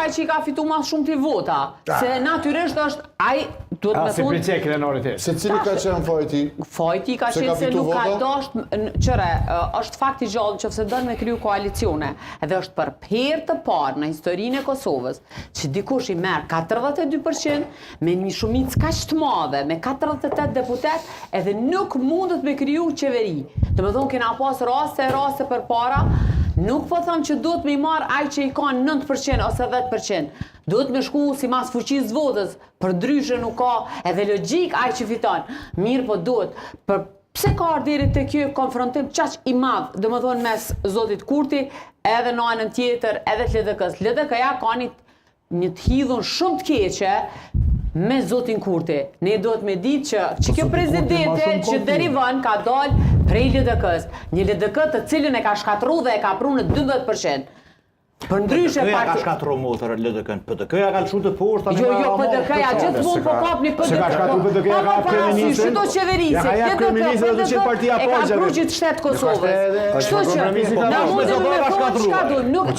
ai që i ka fitu ma shumë t'i vota. Se natyrisht është ai duhet me Si thonë. Picek Renori ti. Se cili ka qenë fajti? Fajti ka qenë se nuk ka dasht, qëre, është fakti gjallë që fse dënë me kryu koalicione, edhe është për herë të parë në historinë e Kosovës, që dikush i merë 42% me një shumicë kaq të madhe, me 48 deputet, edhe nuk mundet me kryu qeveri. Të më thonë kena pas raste për para, nuk po thëmë që duhet me i marë ai që i ka 9% ose 10%. Duhet me shku si mas fuqis votës, për ndryshe nuk ka edhe logjik ai që fiton. Mirë po duhet, pse ka ardheri të kjo konfrontim qaq i madh, dhe më thonë mes Zotit Kurti, edhe në anën tjetër, edhe të LDK-s. LDK-ja ka një të hidhun shumë të keqe me Zotin Kurti. Ne duhet me ditë që kjo prezidente që derivon ka dalë prej LDK-s. Një LDK të cilën e ka shkatru dhe e ka pru në 12%. Për ndryshe PDK-ja ka shkatru motër LDK-n, PDK-ja ka lëshu të poshtë. Jo, PDK-ja gjithmonë po kap një PDK. Se ka shkatru PDK-ja ka kryeministrin. Shito qeverisë, PDK e ka pru gjithë shtetë Kosovës. Kështu që, na mundemi me thonë çka duhet.